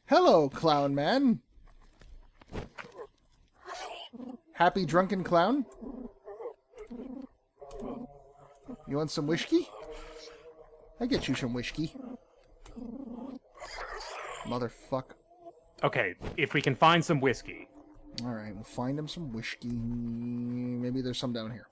Hello, clown man. Happy drunken clown? You want some whiskey? I get you some whiskey. Motherfuck. Okay, if we can find some whiskey. Alright, we'll find him some whiskey. Maybe there's some down here.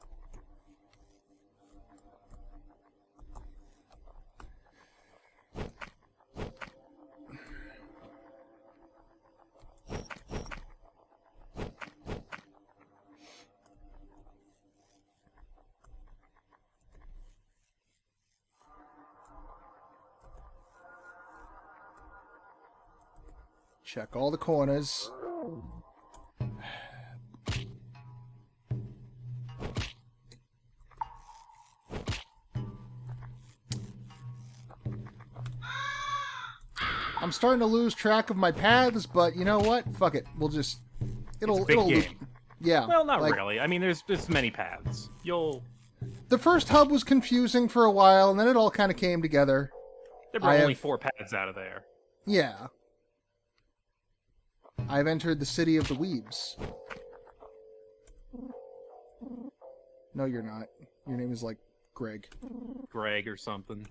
Check all the corners. I'm starting to lose track of my paths, but you know what? Fuck it. We'll just... It's a big game. Yeah. Well, not really. I mean, there's many paths. The first hub was confusing for a while, and then it all kind of came together. There were only 4 paths out of there. Yeah. I've entered the city of the weebs. No, you're not. Your name is like Greg. Greg or something.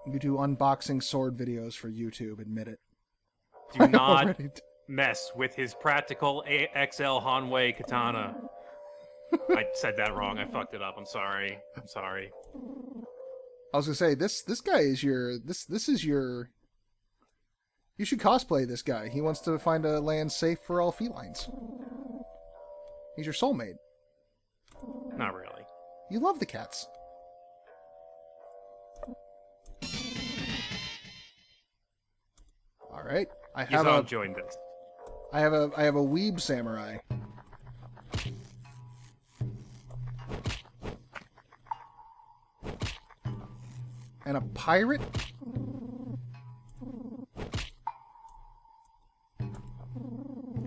You do unboxing sword videos for YouTube, admit it. Do not mess with his practical XL Hanwei katana. I said that wrong. I fucked it up. I'm sorry. I was gonna say, this guy is your... This is your... You should cosplay this guy. He wants to find a land safe for all felines. He's your soulmate. Not really. You love the cats. All right. I have joined this. I have a weeb samurai. And a pirate?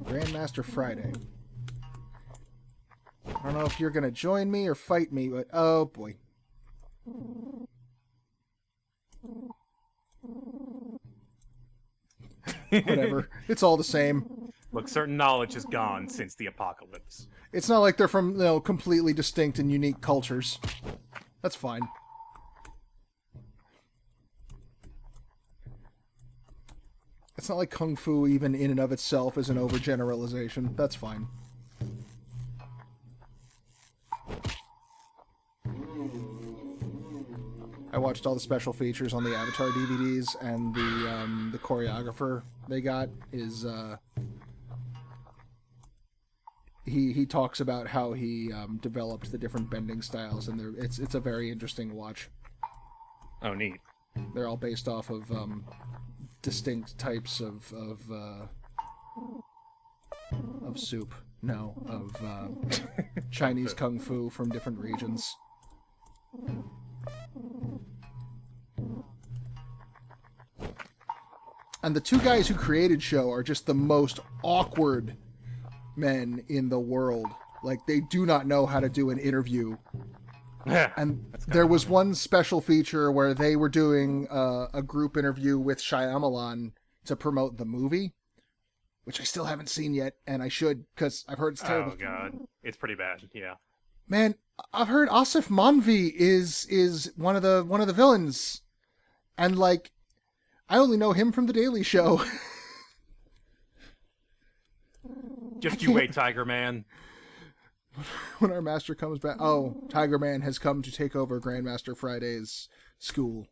Grandmaster Friday. I don't know if you're going to join me or fight me, but oh boy. Whatever. It's all the same. Look, certain knowledge is gone since the apocalypse. It's not like they're from, completely distinct and unique cultures. That's fine. It's not like Kung Fu, even in and of itself, is an overgeneralization. That's fine. I watched all the special features on the Avatar DVDs, and the choreographer they got is he talks about how he developed the different bending styles, and it's a very interesting watch. Oh, neat. They're all based off of distinct types of soup. No, of Chinese kung fu from different regions. And the 2 guys who created show are just the most awkward men in the world. Like, they do not know how to do an interview. And there was one special feature where they were doing a group interview with Shyamalan to promote the movie, which I still haven't seen yet, and I should, because I've heard it's terrible. Oh, God. It's pretty bad, yeah. Man, I've heard Asif Manvi is one of the villains. And, like, I only know him from The Daily Show. Just you wait, Tiger Man. When our master comes back... Oh, Tiger Man has come to take over Grandmaster Friday's school.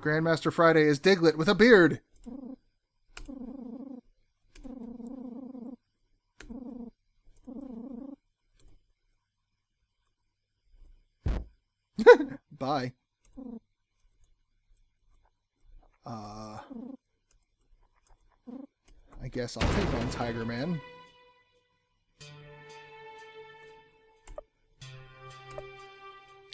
Grandmaster Friday is Diglett with a beard. Bye. I guess I'll take on Tiger Man.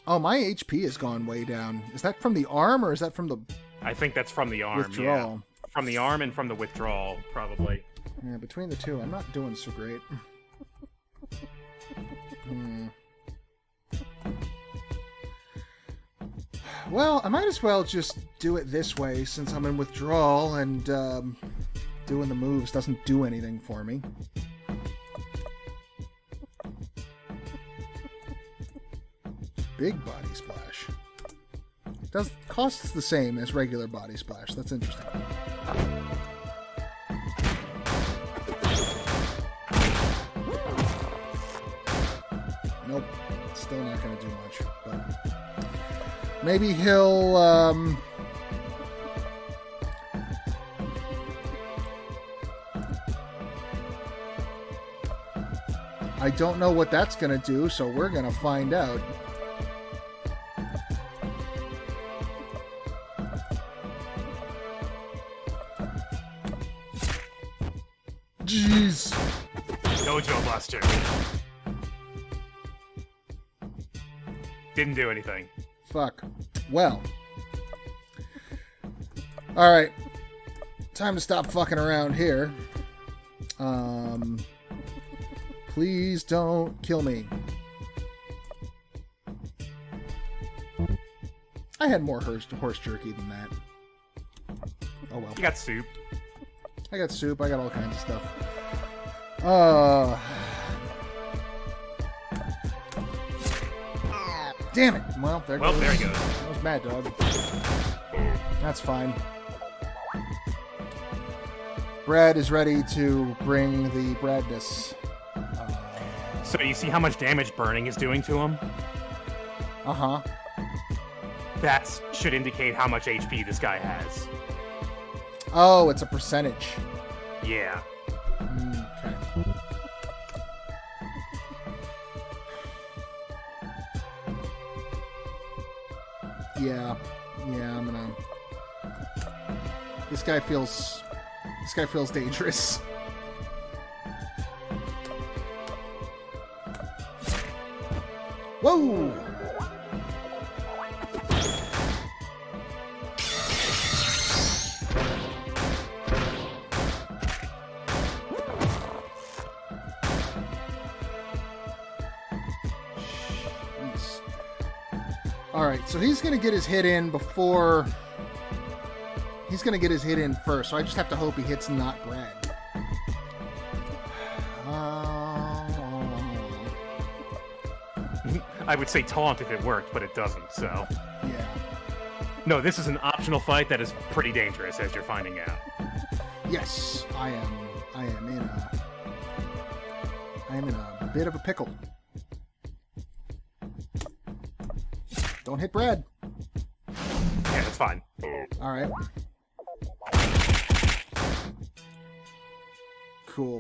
Oh, my HP has gone way down. Is that from the arm, or is that from the... I think that's from the arm, withdrawal? Yeah. From the arm and from the withdrawal, probably. Yeah, between the two, I'm not doing so great. Well, I might as well just do it this way since I'm in withdrawal and doing the moves doesn't do anything for me. Big body splash. Costs the same as regular body splash. That's interesting. Nope. Still not going to do much. But maybe he'll... I don't know what that's going to do, so we're going to find out. Jeez. Dojo Buster. Didn't do anything. Fuck. Well. Alright. Time to stop fucking around here. Please don't kill me. I had more horse jerky than that. Oh well. You got soup. I got soup. I got all kinds of stuff. Damn it. Well, there goes. There he goes. That was Mad Dog. That's fine. Brad is ready to bring the Bradness. So you see how much damage burning is doing to him? Uh-huh. That should indicate how much HP this guy has. Oh, it's a percentage. Yeah. Okay. Yeah, I'm gonna... This guy feels dangerous. Whoa! Alright, so he's going to get his hit in before... He's going to get his hit in first, so I just have to hope he hits not Brad. I would say taunt if it worked, but it doesn't, so... Yeah. No, this is an optional fight that is pretty dangerous, as you're finding out. Yes, I am in a bit of a pickle. Don't hit Brad. Yeah, that's fine. Alright. Cool.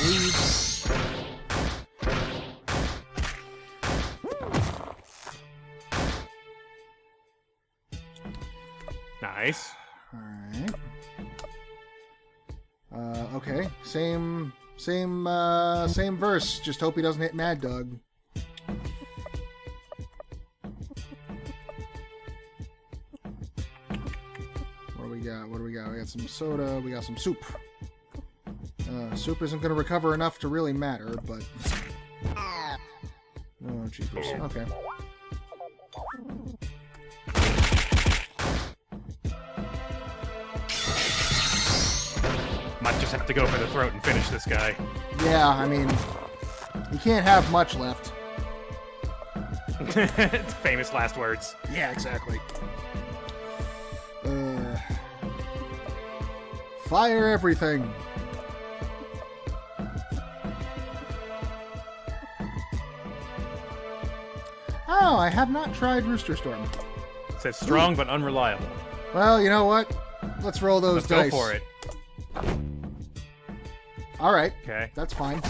Bleeds. Nice. Alright. Okay. Same verse. Just hope he doesn't hit Mad Dog. What do we got? We got some soda. We got some soup. Soup isn't going to recover enough to really matter, but... Oh, jeepers. Okay. Might just have to go for the throat and finish this guy. Yeah, I mean... You can't have much left. Famous last words. Yeah, exactly. Fire everything. Oh, I have not tried Rooster Storm. It says strong but unreliable. Well, you know what? Let's roll those dice. Go for it. Alright. Okay. That's fine.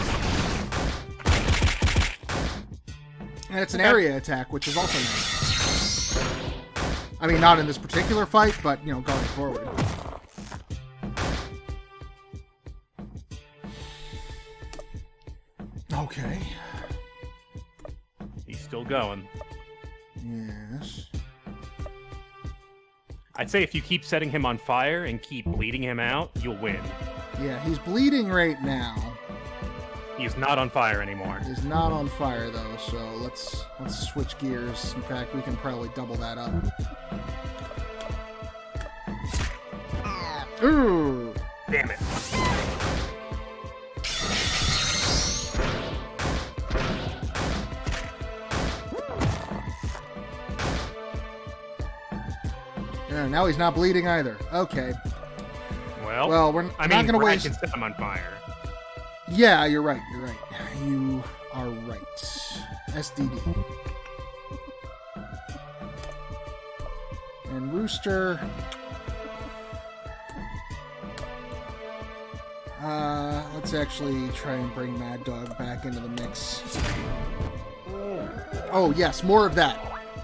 And it's an area attack, which is also nice. I mean, not in this particular fight, but, you know, going forward. Okay. He's still going. Yes. I'd say if you keep setting him on fire and keep bleeding him out, you'll win. Yeah, he's bleeding right now. He's not on fire anymore. He's not on fire though, so let's switch gears. In fact, we can probably double that up. Ooh. Damn it. Yeah, now he's not bleeding either. Okay. Well, we're I not mean, going to Brad waste... can set him on fire. Yeah, you're right. You are right. SDD. And Rooster... let's actually try and bring Mad Dog back into the mix. Oh, yes, more of that.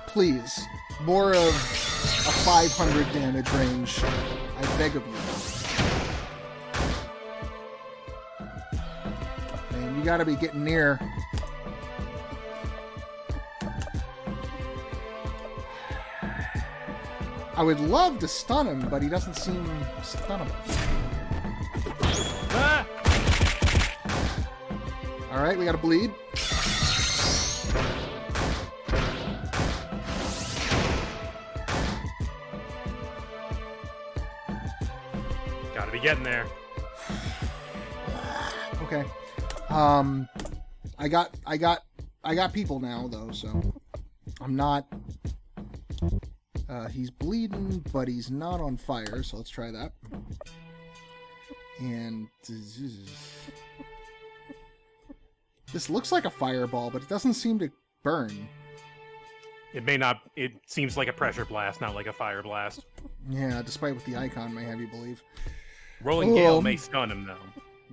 Please. More of a 500 damage range. I beg of you. Man, you gotta be getting near. I would love to stun him, but he doesn't seem stunnable. Ah! Alright, we gotta bleed. Gotta be getting there. Okay. I got people now though, so I'm not. He's bleeding, but he's not on fire, so let's try that. And this looks like a fireball, but it doesn't seem to burn. It may not. It seems like a pressure blast, not like a fire blast. Yeah, despite what the icon may have you believe. Rolling Gale may stun him, though.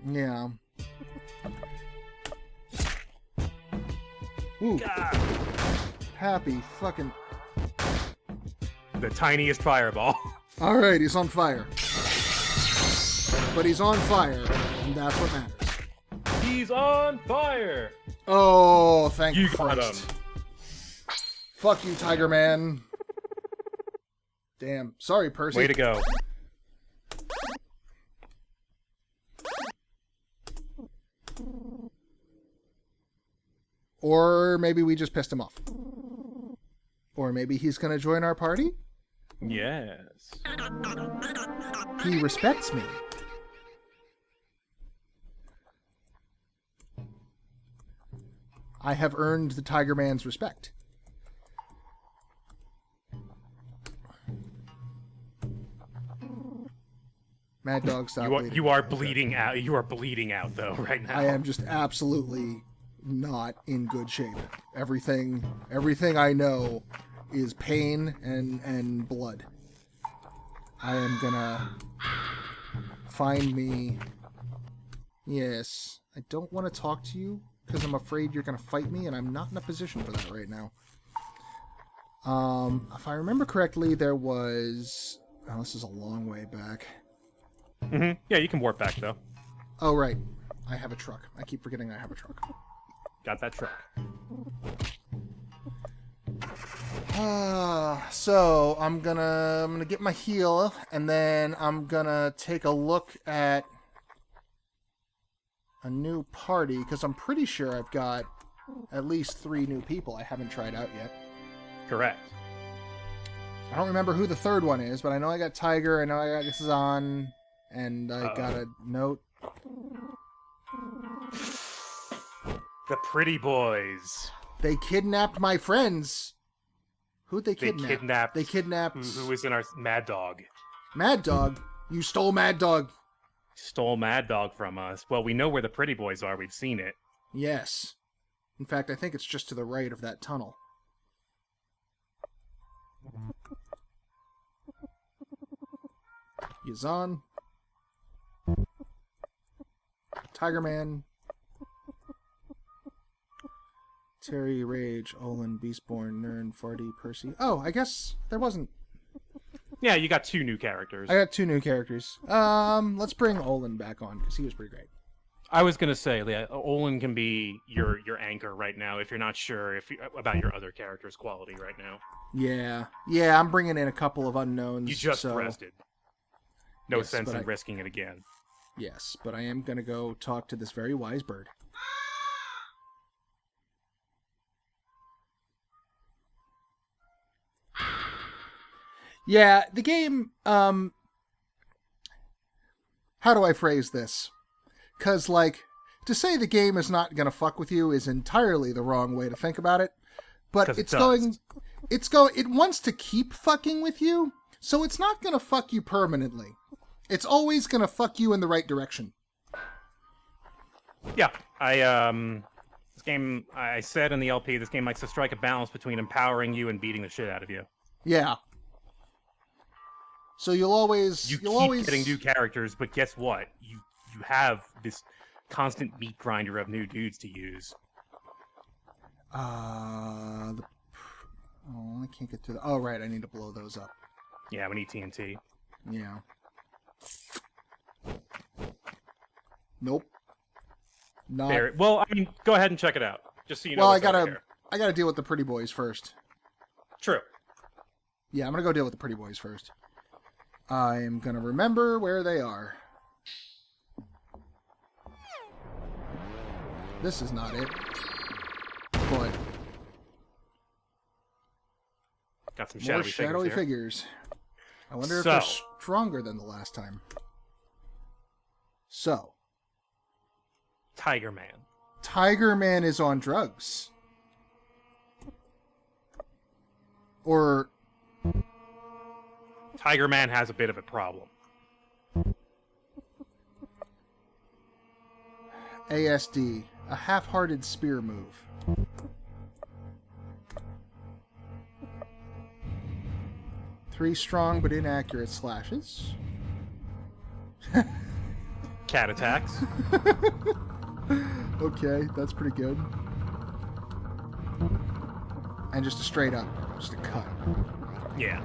Yeah. Ooh. God. Happy fucking... The tiniest fireball. Alright, he's on fire. But he's on fire, and that's what matters. He's on fire! Oh, thank You Christ. got him. Fuck you, Tiger Man. Damn. Sorry, Percy. Way to go. Or maybe we just pissed him off. Or maybe he's going to join our party? Yes. He respects me. I have earned the Tiger Man's respect. Mad Dog, stop bleeding. You are bleeding out. You are bleeding out, though, right now. I am just absolutely not in good shape. Everything I know is pain and blood. I am gonna find me... Yes. I don't want to talk to you because I'm afraid you're gonna fight me, and I'm not in a position for that right now. If I remember correctly, there was... Oh, this is a long way back. Mm-hmm. Yeah, you can warp back, though. Oh, right. I have a truck. I keep forgetting I have a truck. Got that truck. So I'm gonna get my heal, and then I'm gonna take a look at a new party, because I'm pretty sure I've got at least 3 new people I haven't tried out yet. Correct. I don't remember who the third one is, but I know I got Tiger, I know I got Zan, and I got a note. The Pretty Boys. They kidnapped my friends. Who'd they kidnap? They kidnapped... Who was in our... Mad Dog. Mad Dog? You stole Mad Dog. Stole Mad Dog from us. Well, we know where the Pretty Boys are. We've seen it. Yes. In fact, I think it's just to the right of that tunnel. Yazan. Tiger Man. Terry, Rage, Olin, Beastborn, Nern, Farty, Percy. Oh, I guess there wasn't... Yeah, you got 2 new characters. I got 2 new characters. Let's bring Olin back on, because he was pretty great. I was gonna say, yeah, Olin can be your anchor right now if you're not sure about your other character's quality right now. Yeah, I'm bringing in a couple of unknowns. You just rested. No Yes, sense in risking it again. Yes, but I am going to go talk to this very wise bird. Yeah, the game, how do I phrase this? Because, like, to say the game is not going to fuck with you is entirely the wrong way to think about it. But it wants to keep fucking with you, so it's not going to fuck you permanently. It's always going to fuck you in the right direction. Yeah, this game, I said in the LP, this game likes to strike a balance between empowering you and beating the shit out of you. Yeah. So you'll always getting new characters, but guess what? You have this constant meat grinder of new dudes to use. I can't get to the... Oh, right, I need to blow those up. Yeah, we need TNT. Yeah. Nope. Not... There. Well, I mean, go ahead and check it out. Just so you know. Well, I gotta deal with the pretty boys first. True. Yeah, I'm gonna go deal with the pretty boys first. I am gonna remember where they are. This is not it. But got some more shadowy figures. I wonder if they're stronger than the last time. So, Tiger Man. Tiger Man is on drugs. Or Tiger Man has a bit of a problem. ASD, a half-hearted spear move. Three strong but inaccurate slashes. Cat attacks. Okay, that's pretty good. And just a straight up, just a cut. Yeah.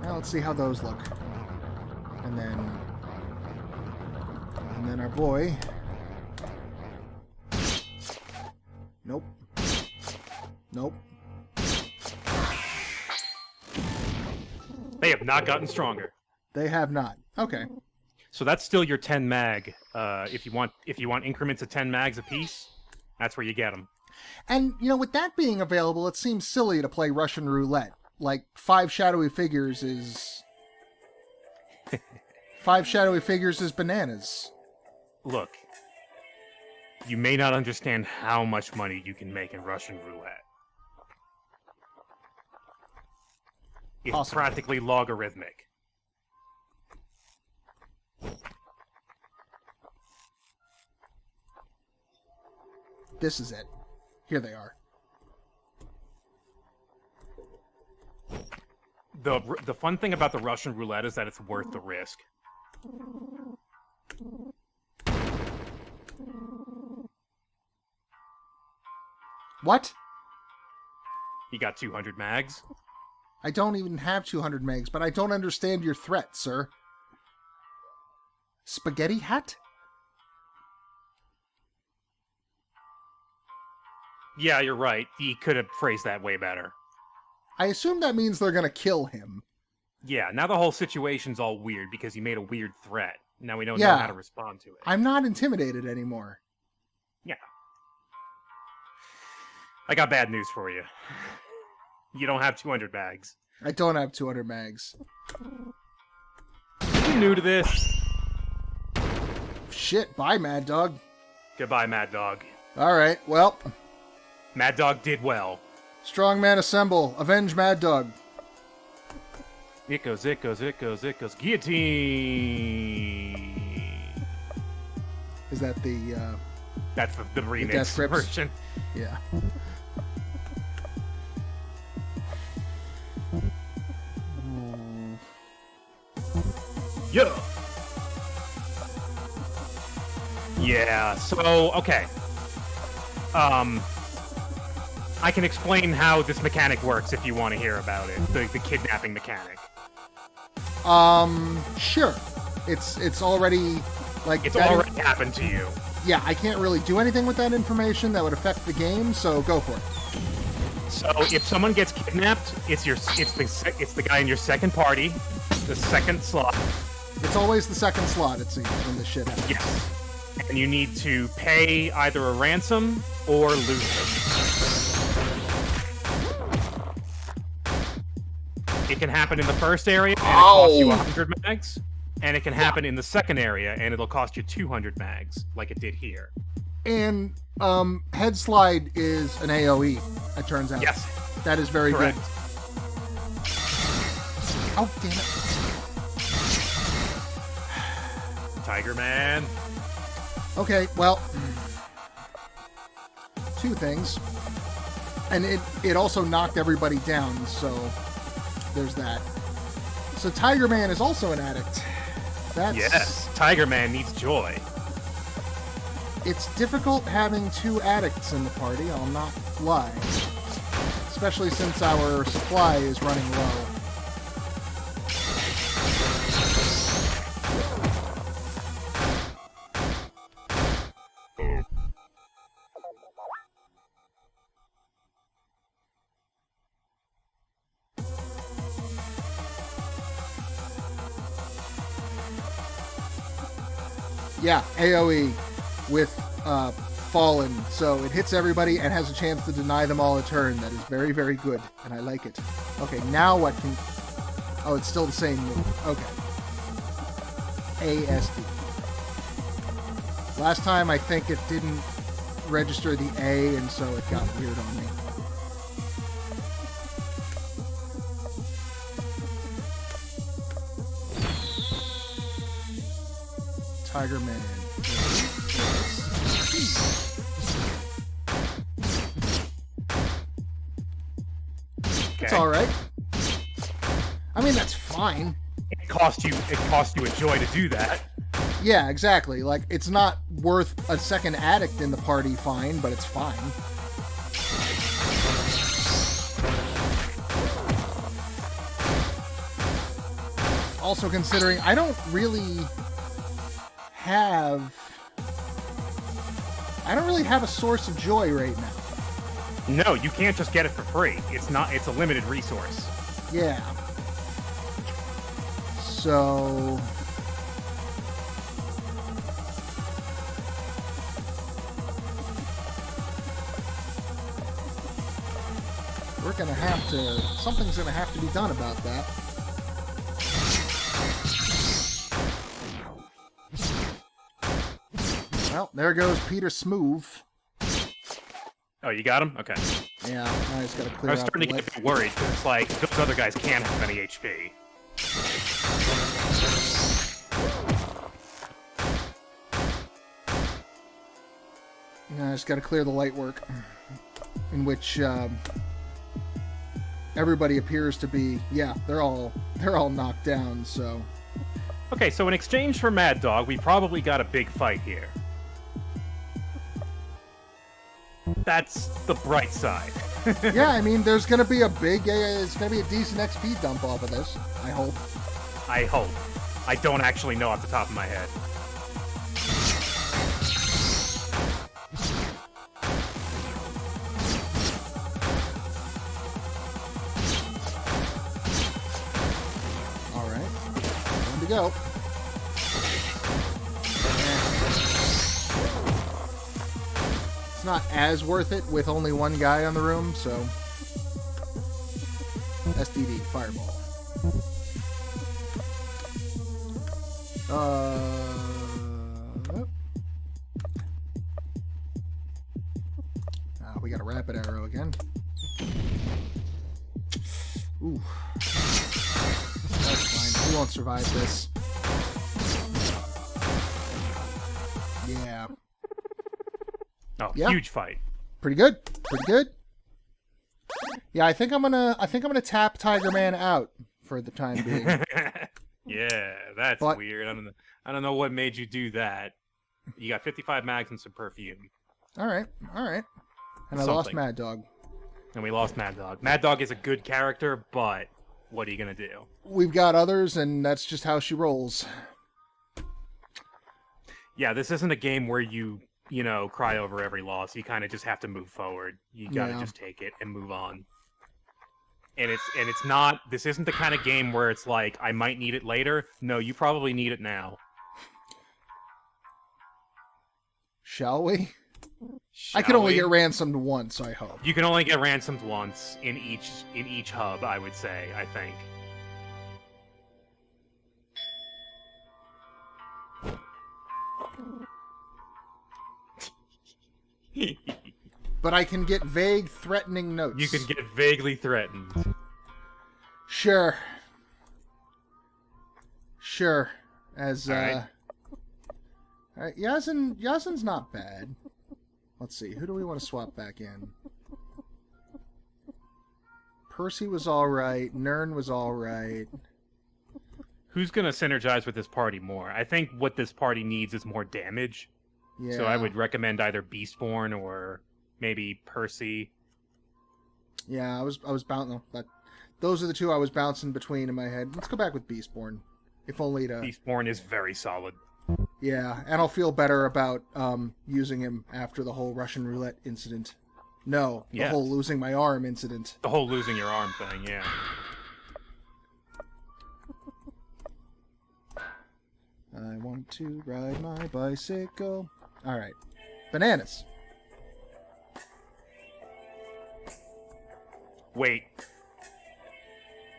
Now let's see how those look. And then our boy. Nope. Nope. They have not gotten stronger. They have not. Okay. So that's still your 10 mag. If you want increments of 10 mags apiece, that's where you get them. And with that being available, it seems silly to play Russian roulette. Like 5 shadowy figures is 5 shadowy figures is bananas. Look, you may not understand how much money you can make in Russian roulette. It's Possibly. practically logarithmic. This is it. Here they are. The fun thing about the Russian roulette is that it's worth the risk. What? You got 200 mags? I don't even have 200 megs, but I don't understand your threat, sir. Spaghetti hat? Yeah, you're right. He could have phrased that way better. I assume that means they're gonna kill him. Yeah, now the whole situation's all weird because he made a weird threat. Now we don't know how to respond to it. I'm not intimidated anymore. Yeah. I got bad news for you. You don't have 200 bags. I don't have 200 mags. You new to this? Shit, bye, Mad Dog. Goodbye, Mad Dog. Alright, well. Mad Dog did well. Strong man assemble. Avenge Mad Dog. It goes, it goes, it goes, it goes. Guillotine! Is that the, That's the remix Death Grips version. Yeah. Yeah! Yeah, so, okay. I can explain how this mechanic works if you want to hear about it. The kidnapping mechanic. Sure. It's already, like... It's already happened to you. Yeah, I can't really do anything with that information that would affect the game, so go for it. So, if someone gets kidnapped, it's the guy in your second party, the second slot. It's always the second slot, it seems, when this shit happens. Yes. And you need to pay either a ransom or lose them. It can happen in the first area, and it costs you 100 mags. And it can happen in the second area, and it'll cost you 200 mags, like it did here. And head slide is an AoE, it turns out. Yes. That is very Correct. good. Oh, damn it. Tiger Man. Okay, well, two things. And it also knocked everybody down, so there's that. So Tiger Man is also an addict. Yes, Tiger Man needs joy. It's difficult having two addicts in the party, I'll not lie. Especially since our supply is running low. Yeah, AoE with Fallen, so it hits everybody and has a chance to deny them all a turn. That is very, very good, and I like it. Okay, now what can... Oh, it's still the same move. Okay. ASD. Last time, I think it didn't register the A, and so it got weird on me. Tiger Man. It's all right. I mean, that's fine. It cost you a joy to do that. Yeah, exactly. Like, it's not worth a second addict in the party, fine, but it's fine. Also considering I don't really have a source of joy right now. No, you can't just get it for free. It's a limited resource. Yeah. So we're gonna have to, something's gonna have to be done about that. Well, there goes Peter Smooth. Oh, you got him? Okay. Yeah, I just gotta clear I was out starting to the get a bit worried, because it's like, those other guys can't have any HP. Yeah, I just gotta clear the light work, in which everybody appears to be. Yeah, they're all knocked down. So. Okay, so in exchange for Mad Dog, we probably got a big fight here. That's the bright side. Yeah, I mean, there's gonna be a big, it's gonna be a decent XP dump off of this. I hope. I hope. I don't actually know off the top of my head. All right, time to go. It's not as worth it with only one guy on the room, so SDD, fireball. We got a rapid arrow again. Ooh. That's fine. We won't survive this. Yeah. Oh, Yeah. huge fight. Pretty good. Pretty good. Yeah, I think I'm gonna tap Tiger Man out for the time being. Yeah, that's But- weird. I don't know what made you do that. You got 55 mags and some perfume. All right. And I lost Mad Dog. And we lost Mad Dog. Mad Dog is a good character, but what are you gonna do? We've got others, and that's just how she rolls. Yeah, this isn't a game where you cry over every loss. You kind of just have to move forward. You gotta just take it and move on. And it's not. This isn't the kind of game where it's like I might need it later. No, you probably need it now. Shall we? I can only get ransomed once, I hope. You can only get ransomed once in each hub, I would say, I think. But I can get vague, threatening notes. You can get vaguely threatened. Sure. As, Alright. Alright, Yazin's not bad. Let's see, who do we want to swap back in? Percy was alright, Nern was alright. Who's gonna synergize with this party more? I think what this party needs is more damage. Yeah. So I would recommend either Beastborn or maybe Percy. Yeah, I was bouncing. Those are the two I was bouncing between in my head. Let's go back with Beastborn, if only to. Beastborn is very solid. Yeah, and I'll feel better about using him after the whole Russian roulette incident. No, the whole losing my arm incident. The whole losing your arm thing, yeah. I want to ride my bicycle. All right, bananas. Wait.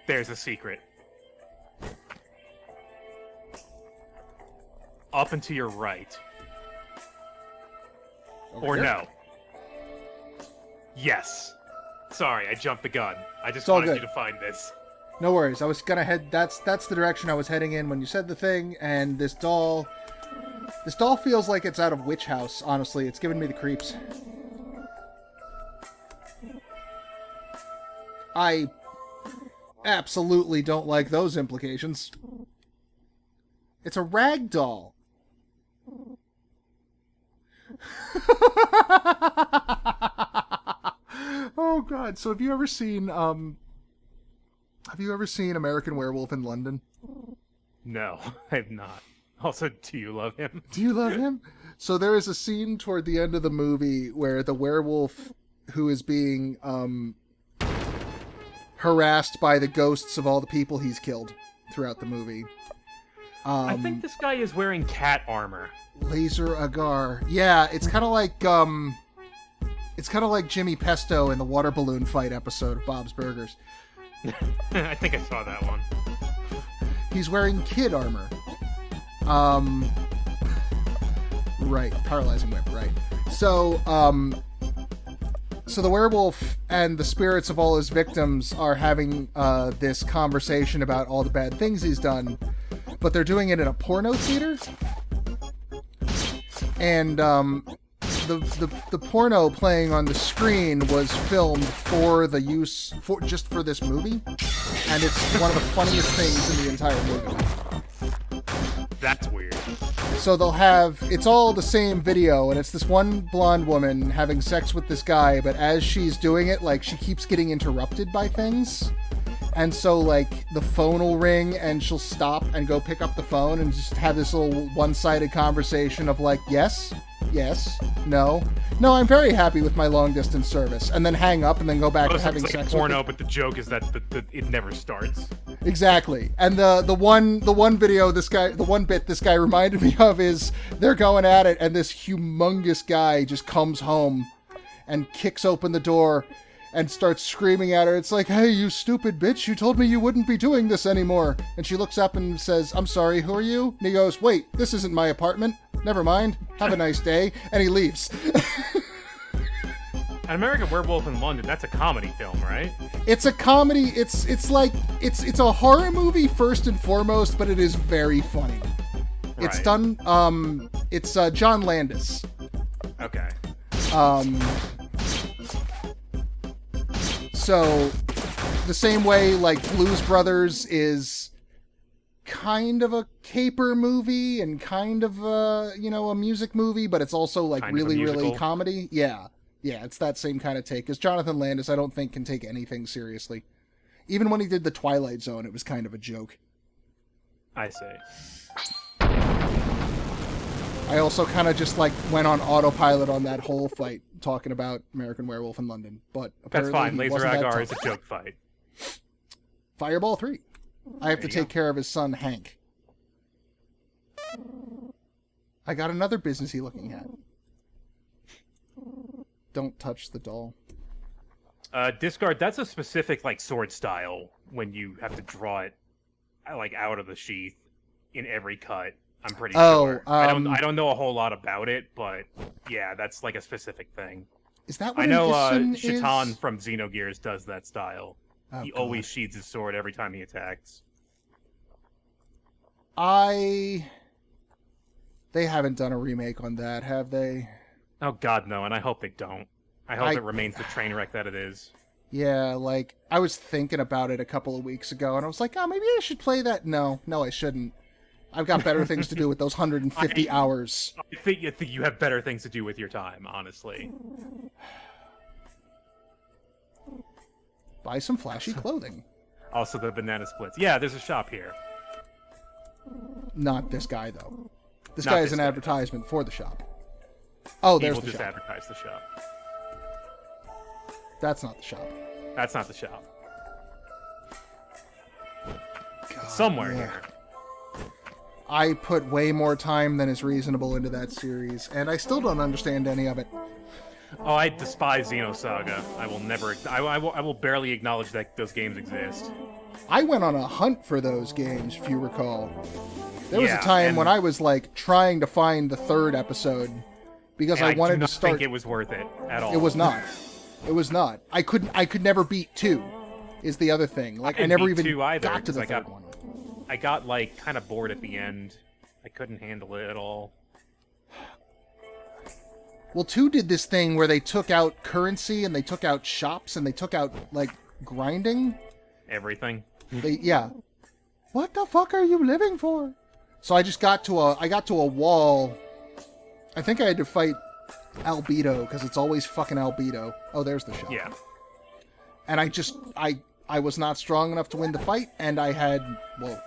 There's a secret. Up and to your right. Over Or here? no. Yes. Sorry, I jumped the gun. I just all wanted good. you to find this. No worries. I was gonna head. That's the direction I was heading in when you said the thing. And this doll feels like it's out of Witch House. Honestly, it's giving me the creeps. I absolutely don't like those implications. It's a rag doll. Oh god. So have you ever seen American Werewolf in London? No, I've not. Also, do you love him? Do you love him? So there is a scene toward the end of the movie where the werewolf who is being harassed by the ghosts of all the people he's killed throughout the movie. I think this guy is wearing cat armor. Laser Agar. Yeah, it's kind of like Jimmy Pesto in the water balloon fight episode of Bob's Burgers. I think I saw that one. He's wearing kid armor. Right, paralyzing whip, right. So the werewolf and the spirits of all his victims are having this conversation about all the bad things he's done, but they're doing it in a porno theater. And the porno playing on the screen was filmed for the use just for this movie, and it's one of the funniest things in the entire movie. That's weird. So it's all the same video, and it's this one blonde woman having sex with this guy, but as she's doing it, like, she keeps getting interrupted by things. And so, like, the phone will ring, and she'll stop and go pick up the phone and just have this little one-sided conversation of, like, yes, no, I'm very happy with my long-distance service, and then hang up and then go back to having sex with porno, but the joke is that it never starts. Exactly. And the one video this guy reminded me of is they're going at it, and this humongous guy just comes home and kicks open the door and starts screaming at her. It's like, hey, you stupid bitch, you told me you wouldn't be doing this anymore. And she looks up and says, I'm sorry, who are you? And he goes, wait, this isn't my apartment. Never mind. Have a nice day. And he leaves. An American Werewolf in London, that's a comedy film, right? It's a comedy. It's a horror movie first and foremost, but it is very funny. Right. It's done, it's John Landis. Okay. So, the same way, like, Blues Brothers is kind of a caper movie and kind of a music movie, but it's also, like, Kind of a really musical. comedy. Yeah, it's that same kind of take. Because Jonathan Landis, I don't think, can take anything seriously. Even when he did The Twilight Zone, it was kind of a joke. I see. I also kind of just, like, went on autopilot on that whole fight, talking about American Werewolf in London. But That's apparently fine. he Laser wasn't that Agar tough. is a joke fight. Fireball 3. I have to There you take care of his son, Hank. I got another businessy looking hat. Don't touch the doll. Discard, that's a specific, like, sword style when you have to draw it, like, out of the sheath in every cut. I'm pretty Oh, sure. I don't know a whole lot about it, but yeah, that's like a specific thing. Is that what I know Shaitan Shaitan from Xenogears does that style. Oh, he God. always sheathes his sword every time he attacks. They haven't done a remake on that, have they? Oh God, no, and I hope they don't. I hope it remains the train wreck that it is. Yeah, like, I was thinking about it a couple of weeks ago, and I was like, oh, maybe I should play that. No, I shouldn't. I've got better things to do with those 150 hours. I think you have better things to do with your time, honestly. Buy some flashy clothing. Also, the banana splits. Yeah, there's a shop here. Not this guy, though. This Not guy is this an guy. advertisement for the shop. Oh, He there's will the just shop. advertise the shop. That's not the shop. That's not the shop. God, Somewhere yeah. here. I put way more time than is reasonable into that series, and I still don't understand any of it. Oh, I despise Xenosaga. I will never. I will barely acknowledge that those games exist. I went on a hunt for those games, if you recall. There was a Yeah, time and- when I was like trying to find the third episode because And I wanted do not to start. think it was worth it at all. It was not. It was not. I could never beat 2. Is the other thing. Like I didn't never beat even 2 either, got to the 'cause third one. I got like kind of bored at the end. I couldn't handle it at all. Well, 2 did this thing where they took out currency and they took out shops and they took out like grinding. Everything. Yeah. What the fuck are you living for? So I just got to a wall. I think I had to fight Albedo because it's always fucking Albedo. Oh, there's the shop. Yeah. And I was not strong enough to win the fight, and I had whoa.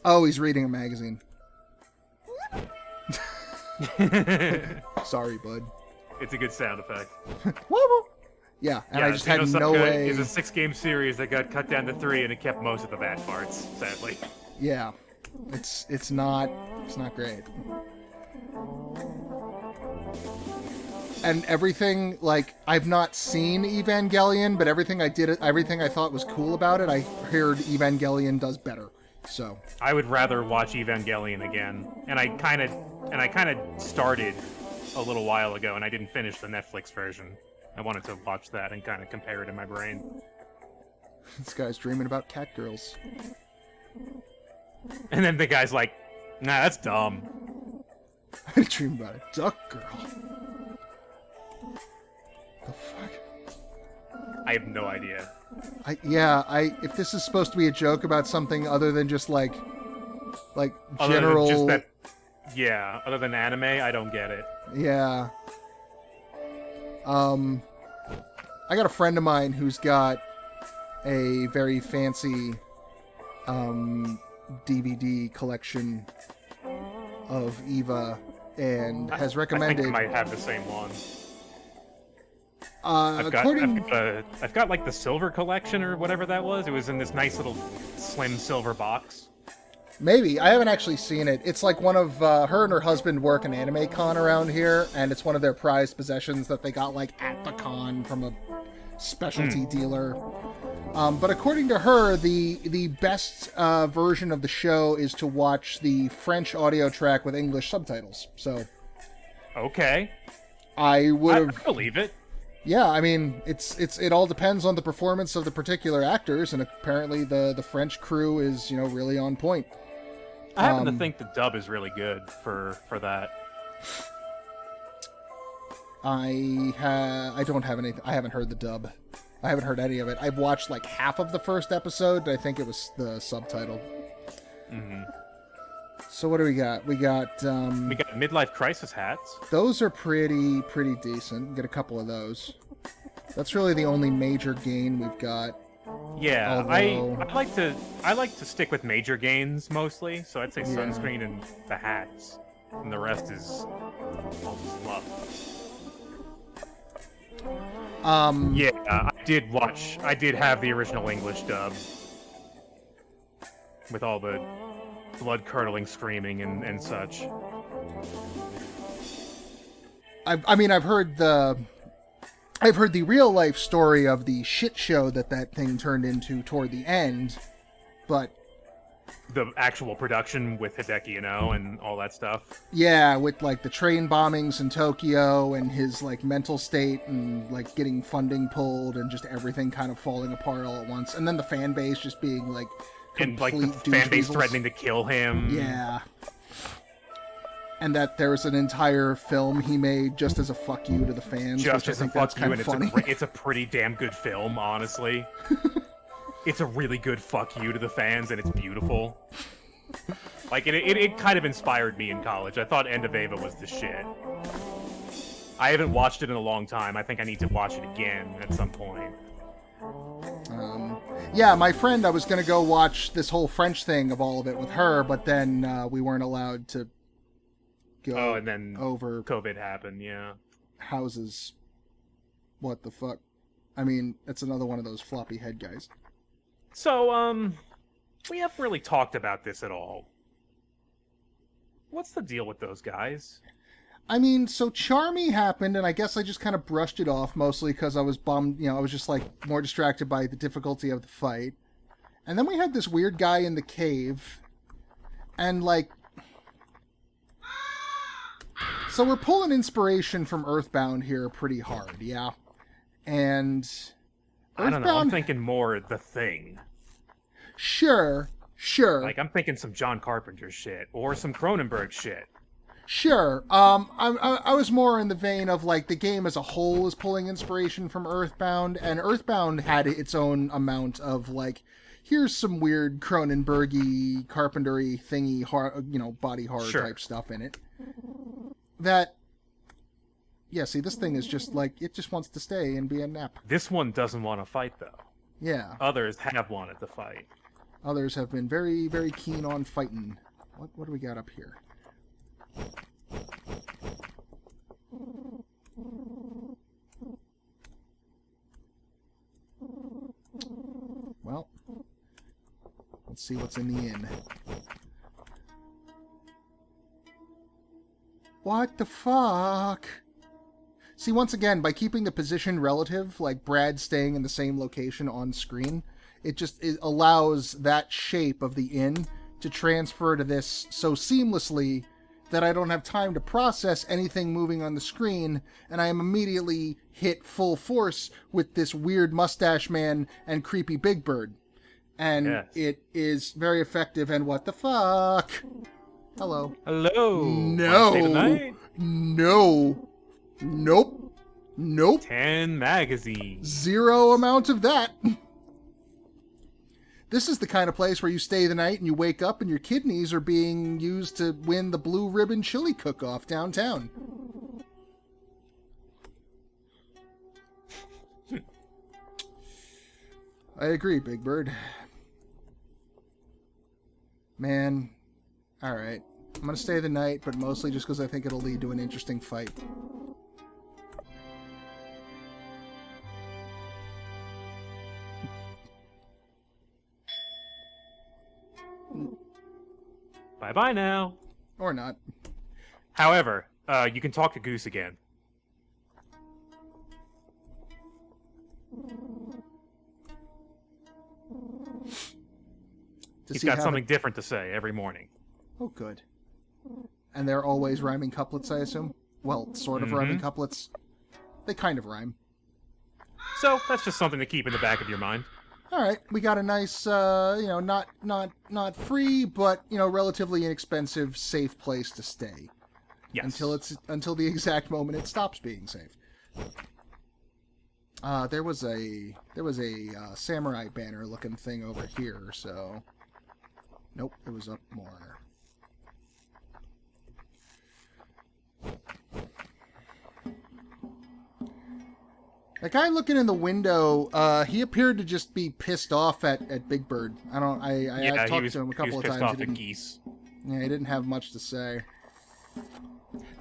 Oh, he's reading a magazine. Sorry, bud. It's a good sound effect. Woo-woo. Yeah, and Yeah, I just had no Xenosaga way. is a 6-game series that got cut down to 3, and it kept most of the bad parts, sadly. Yeah, it's not great. And everything, like, I've not seen Evangelion, but everything I thought was cool about it, I heard Evangelion does better. So I would rather watch Evangelion again, and I kind of started a little while ago, and I didn't finish the Netflix version. I wanted to watch that and kind of compare it in my brain. this guy's dreaming about cat girls. And then the guy's like, "Nah, that's dumb." I dream about a duck girl. The fuck? I have no idea. If this is supposed to be a joke about something other than just like Other general, than just that, yeah. Other than anime, I don't get it. yeah. I got a friend of mine who's got a very fancy DVD collection of Eva and has recommended. I think I might have the same one. I've got like the silver collection or whatever that was. It was in this nice little slim silver box. Maybe. I haven't actually seen it. It's like one of her and her husband work an anime con around here, and it's one of their prized possessions that they got like at the con from a specialty dealer. But according to her, the best version of the show is to watch the French audio track with English subtitles. So Okay. I would I have. believe it. Yeah, I mean, it all depends on the performance of the particular actors, and apparently the French crew is, really on point. I happen to think the dub is really good for that. I don't have anything. I haven't heard the dub. I haven't heard any of it. I've watched like half of the first episode, but I think it was the subtitle. Mm-hmm. So what do we got? We got We got midlife crisis hats. those are pretty decent. Get a couple of those. That's really the only major gain we've got. Yeah, Although- I like to stick with major gains mostly. So I'd say sunscreen and the hats, and the rest is all just fluff. Yeah, I did have the original English dub with all the blood-curdling screaming and such. I've heard the real life story of the shit show that thing turned into toward the end, but the actual production with Hideki and all that stuff. Yeah, with like the train bombings in Tokyo and his like mental state and like getting funding pulled and just everything kind of falling apart all at once, and then the fan base just being like and like complete the fan base douche-weasels. threatening to kill him. Yeah. And that there's an entire film he made just as a fuck you to the fans. Just which as I a think fuck that's you, kind and of funny. it's a pretty damn good film, honestly. It's a really good fuck you to the fans, and it's beautiful. Like, it kind of inspired me in college. I thought End of Eva was the shit. I haven't watched it in a long time. I think I need to watch it again at some point. Yeah, my friend, I was going to go watch this whole French thing of all of it with her, but then we weren't allowed to go and then over COVID happened, yeah. houses. What the fuck? I mean, it's another one of those floppy head guys. So, we haven't really talked about this at all. What's the deal with those guys? I mean, so Charmy happened, and I guess I just kind of brushed it off, mostly because I was bummed, I was just, like, more distracted by the difficulty of the fight. And then we had this weird guy in the cave, and, like... So we're pulling inspiration from Earthbound here pretty hard, yeah? And... I don't know, I'm thinking more The Thing. Sure. Like, I'm thinking some John Carpenter shit, or some Cronenberg shit. Sure. I was more in the vein of, like, the game as a whole is pulling inspiration from Earthbound, and Earthbound had its own amount of, like, here's some weird Cronenberg-y, Carpenter-y thingy, body horror type stuff in it. That... Yeah, see, this thing is just, like, it just wants to stay and be a nap. This one doesn't want to fight, though. Yeah. Others have wanted to fight. Others have been very, very keen on fighting. What do we got up here? Well, let's see what's in the inn. What the fuck? See, once again, by keeping the position relative, like Brad staying in the same location on screen, it allows that shape of the inn to transfer to this so seamlessly that I don't have time to process anything moving on the screen, and I am immediately hit full force with this weird mustache man and creepy Big Bird. And It is very effective, and what the fuck? Hello. Hello. No. Stay the night? No. Nope. 10 magazines. Zero amount of that. This is the kind of place where you stay the night and you wake up and your kidneys are being used to win the Blue Ribbon Chili Cook-Off downtown. I agree, Big Bird. Man, alright. I'm gonna stay the night, but mostly just because I think it'll lead to an interesting fight. Bye-bye now. Or not. However, you can talk to Goose again. He's got something different to say every morning. Oh, good. And they're always rhyming couplets, I assume? Well, sort of rhyming couplets. They kind of rhyme. So, that's just something to keep in the back of your mind. All right, we got a nice, not free, but relatively inexpensive, safe place to stay. Yes. Until the exact moment it stops being safe. There was a samurai banner looking thing over here. So, nope, it was up more. The guy looking in the window, he appeared to just be pissed off at Big Bird. I talked to him a couple of times. He was pissed off at Geese. Yeah, he didn't have much to say.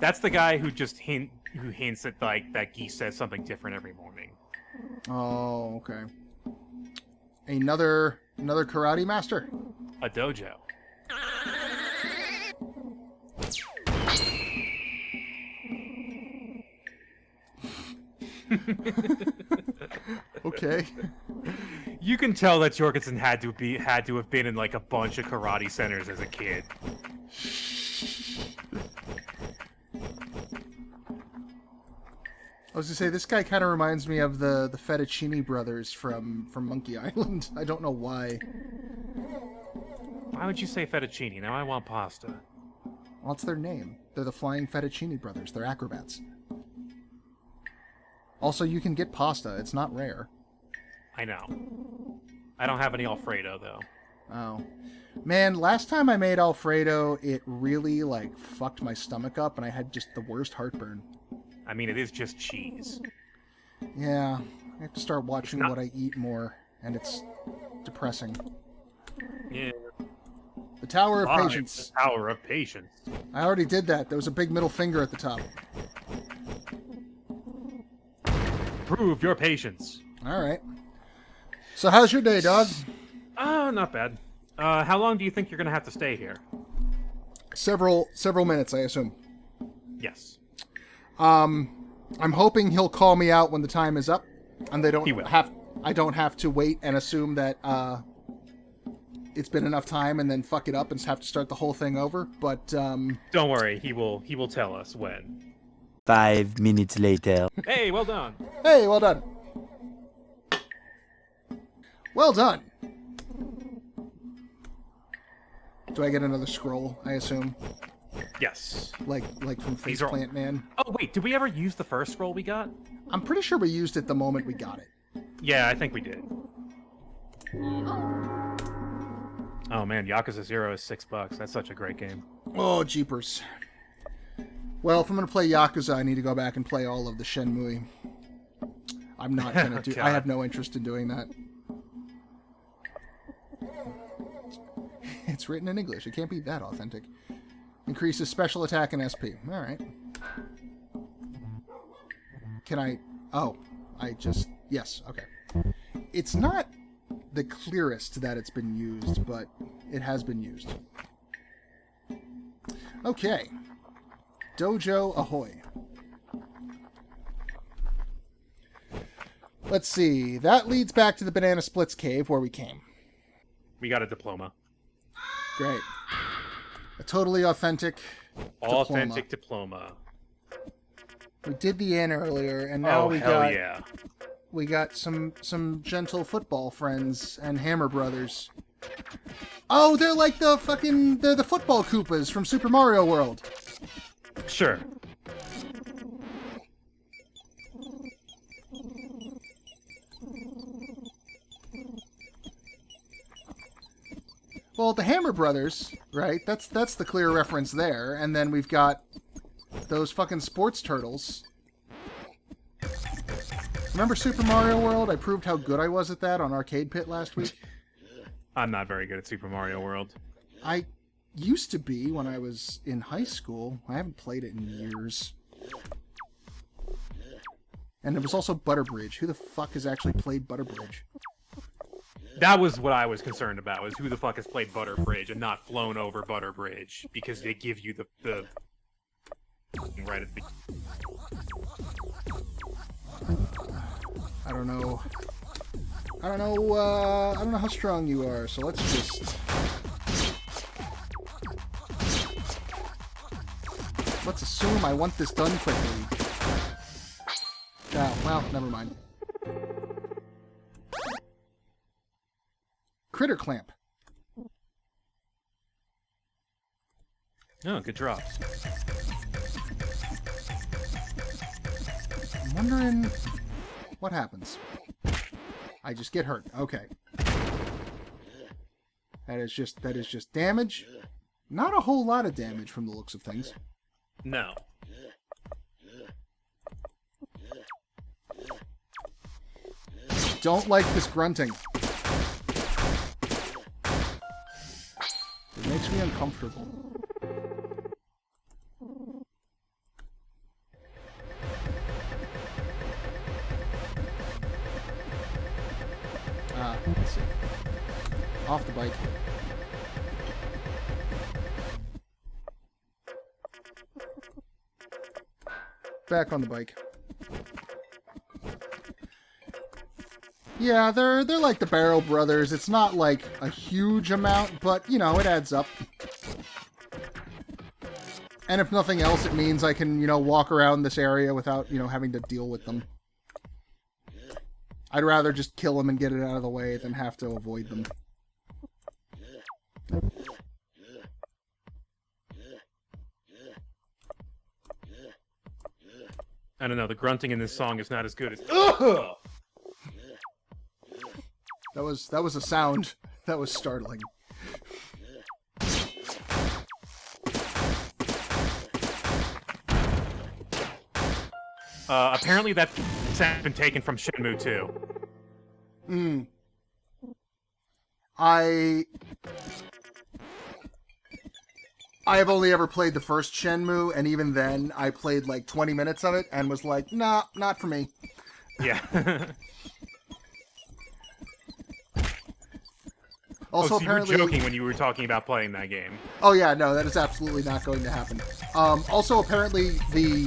That's the guy who just hints that that Geese says something different every morning. Oh, okay. Another karate master? A dojo. Okay. You can tell that Jorgensen had to have been in like a bunch of karate centers as a kid. I was gonna say, this guy kind of reminds me of the Fettuccine brothers from Monkey Island. I don't know why. Why would you say fettuccine? Now I want pasta. Well, it's their name. They're the Flying Fettuccine brothers. They're acrobats. Also, you can get pasta. It's not rare. I know. I don't have any Alfredo, though. Oh. Man, last time I made Alfredo, it really, like, fucked my stomach up, and I had just the worst heartburn. I mean, it is just cheese. Yeah. I have to start watching what I eat more, and it's depressing. Yeah. The Tower of Patience. The Tower of Patience. I already did that. There was a big middle finger at the top. Prove your patience. All right. So how's your day, dog? Not bad. How long do you think you're gonna have to stay here? Several minutes, I assume. Yes. I'm hoping he'll call me out when the time is up, and I don't have to wait and assume that it's been enough time and then fuck it up and have to start the whole thing over. But don't worry, he will tell us when. 5 minutes later. Hey, well done. Hey, well done. Well done. Do I get another scroll, I assume? Yes. Like from Faceplant Man? Oh, wait, did we ever use the first scroll we got? I'm pretty sure we used it the moment we got it. Yeah, I think we did. Oh man, Yakuza 0 is $6. That's such a great game. Oh, jeepers. Well, if I'm going to play Yakuza, I need to go back and play all of the Shenmue. I'm not going to do... I have no interest in doing that. It's written in English. It can't be that authentic. Increases special attack and SP. Alright. Can I... Oh. I just... Yes. Okay. It's not the clearest that it's been used, but it has been used. Okay. Dojo ahoy. Let's see. That leads back to the Banana Splits cave where we came. We got a diploma. Great. A totally authentic diploma. We did the inn earlier, and now yeah. We got some gentle football friends and Hammer Brothers. Oh, they're like the football Koopas from Super Mario World. Sure. Well, the Hammer Brothers, right? That's the clear reference there. And then we've got those fucking sports turtles. Remember Super Mario World? I proved how good I was at that on Arcade Pit last week. I'm not very good at Super Mario World. I used to be when I was in high school. I haven't played it in years. And there was also Butter Bridge. Who the fuck has actually played Butter Bridge? That was what I was concerned about, was who the fuck has played Butter Bridge and not flown over Butter Bridge, because they give you the right at the... I don't know how strong you are, so let's just... Let's assume I want this done quickly. Oh, well, never mind. Critter Clamp. Oh, good drops. I'm wondering what happens. I just get hurt. Okay. That is just damage. Not a whole lot of damage from the looks of things. No. Don't like this grunting. It makes me uncomfortable. Let's see. Off the bike. Back on the bike. Yeah, they're like the Barrel Brothers. It's not like a huge amount, but, you know, it adds up. And if nothing else, it means I can, you know, walk around this area without, you know, having to deal with them. I'd rather just kill them and get it out of the way than have to avoid them. I don't know, the grunting in this song is not as good as... Ugh! That was a sound that was startling. Apparently that sound's been taken from Shenmue 2. I have only ever played the first Shenmue, and even then, I played like 20 minutes of it and was like, nah, not for me. Yeah. Also, so apparently, you were joking when you were talking about playing that game. Oh yeah, no, that is absolutely not going to happen. Also, apparently, the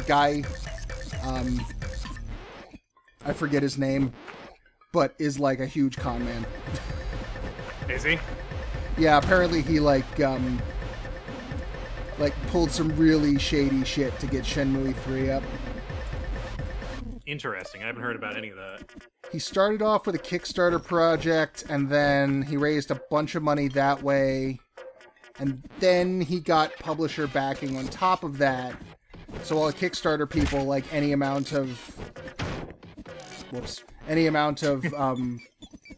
guy, I forget his name, but is like a huge con man. Is he? Yeah, apparently he like pulled some really shady shit to get Shenmue 3 up. Interesting. I haven't heard about any of that. He started off with a Kickstarter project, and then he raised a bunch of money that way, and then he got publisher backing on top of that. So all the Kickstarter people, like any amount of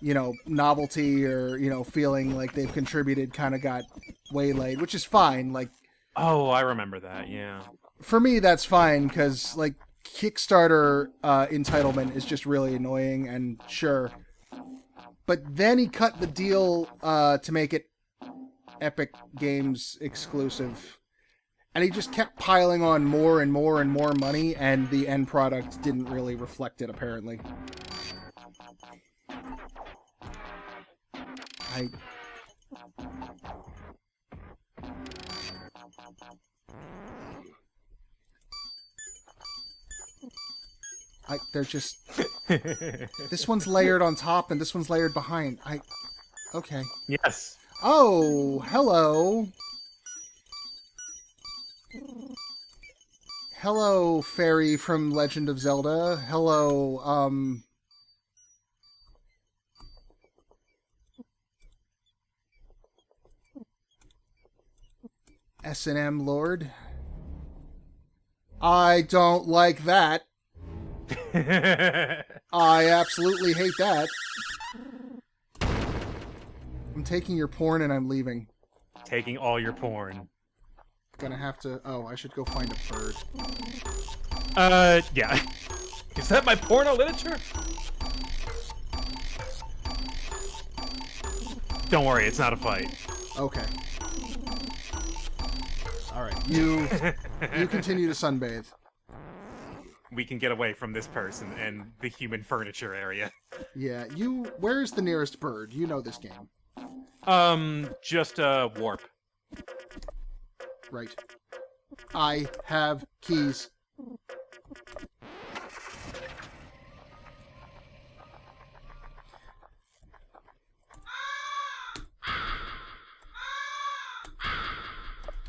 you know, novelty or, you know, feeling like they've contributed kind of got waylaid, which is fine. Like, oh, I remember that, yeah. For me, that's fine, because, like, Kickstarter entitlement is just really annoying, and sure. But then he cut the deal to make it Epic Games exclusive. And he just kept piling on more and more and more money, and the end product didn't really reflect it, apparently. They're just... This one's layered on top, and this one's layered behind. Okay. Yes. Oh, hello. Hello, fairy from Legend of Zelda. Hello, S&M Lord. I don't like that. I absolutely hate that. I'm taking your porn and I'm leaving. Taking all your porn. Gonna have to... Oh, I should go find a bird. Yeah. Is that my porno literature? Don't worry, it's not a fight. Okay. Alright, you continue to sunbathe. We can get away from this person and the human furniture area. Yeah, where's the nearest bird? You know this game. Just, warp. Right. I have keys.